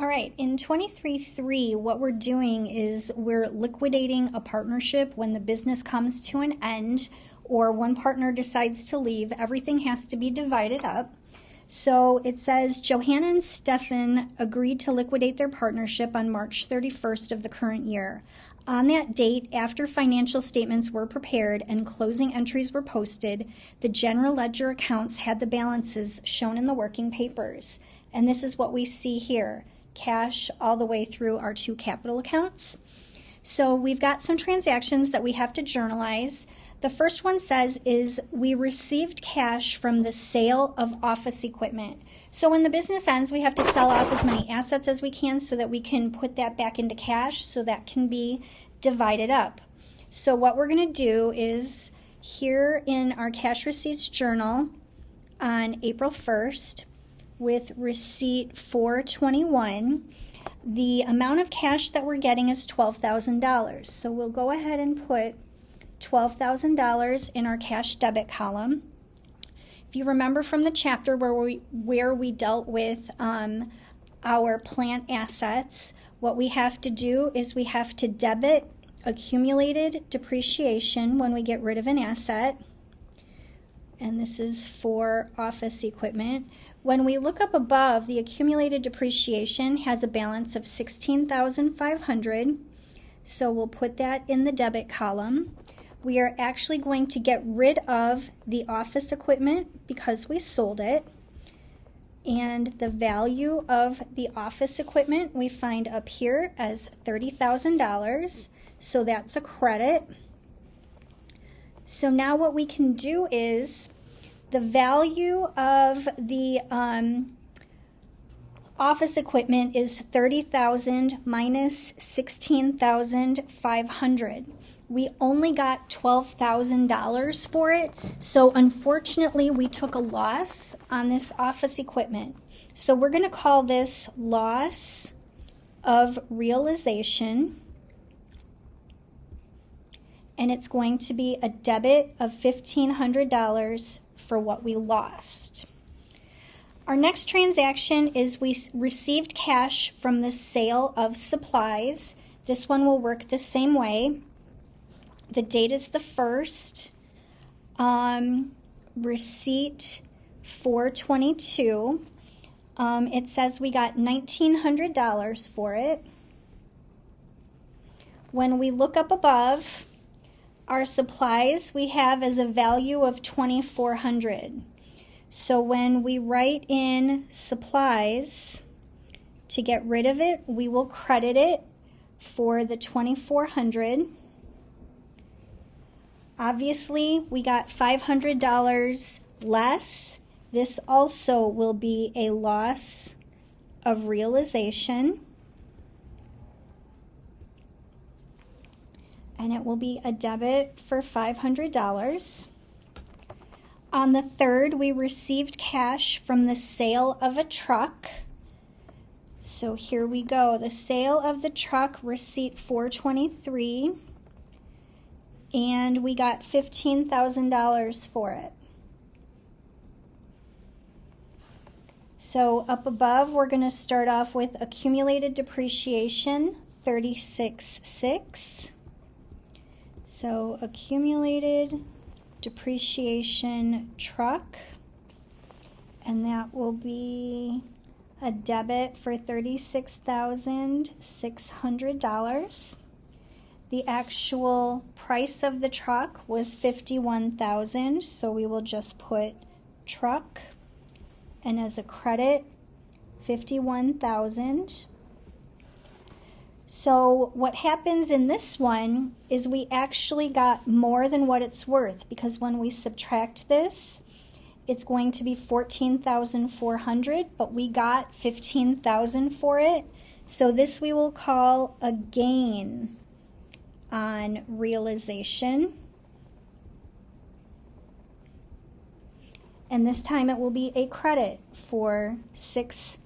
All right, in 23.3, what we're doing is we're liquidating a partnership when the business comes to an end or one partner decides to leave. Everything has to be divided up. So it says Johanna and Stefan agreed to liquidate their partnership on March 31st of the current year. On that date, after financial statements were prepared and closing entries were posted, the general ledger accounts had the balances shown in the working papers. And this is what we see here. Cash all the way through our two capital accounts. So we've got some transactions that we have to journalize. The first one says is we received cash from the sale of office equipment. So when the business ends, we have to sell off as many assets as we can so that we can put that back into cash so that can be divided up. So what we're going to do is here in our cash receipts journal on April 1st, with receipt 421, the amount of cash that we're getting is $12,000. So we'll go ahead and put $12,000 in our cash debit column. If you remember from the chapter where we dealt with our plant assets, what we have to do is we have to debit accumulated depreciation when we get rid of an asset. And this is for office equipment. When we look up above, the accumulated depreciation has a balance of $16,500. So we'll put that in the debit column. We are actually going to get rid of the office equipment because we sold it. And the value of the office equipment we find up here as $30,000. So that's a credit. So now what we can do is the value of the office equipment is $30,000 minus $16,500. We only got $12,000 for it, so unfortunately we took a loss on this office equipment. So we're going to call this loss of realization. And it's going to be a debit of $1,500 for what we lost. Our next transaction is we received cash from the sale of supplies. This one will work the same way. The date is the 1st. Receipt 422. It says we got $1,900 for it. When we look up above, our supplies we have as a value of $2,400. So when we write in supplies to get rid of it, we will credit it for the $2,400. Obviously, we got $500 less. This also will be a loss of realization. And it will be a debit for $500. On the 3rd, we received cash from the sale of a truck. So here we go. The sale of the truck, receipt 423. And we got $15,000 for it. So up above, we're going to start off with accumulated depreciation, $36,600. So accumulated depreciation truck, and that will be a debit for $36,600. The actual price of the truck was $51,000, so we will just put truck, and as a credit, $51,000. So what happens in this one is we actually got more than what it's worth, because when we subtract this, it's going to be $14,400, but we got $15,000 for it. So this we will call a gain on realization. And this time it will be a credit for $600.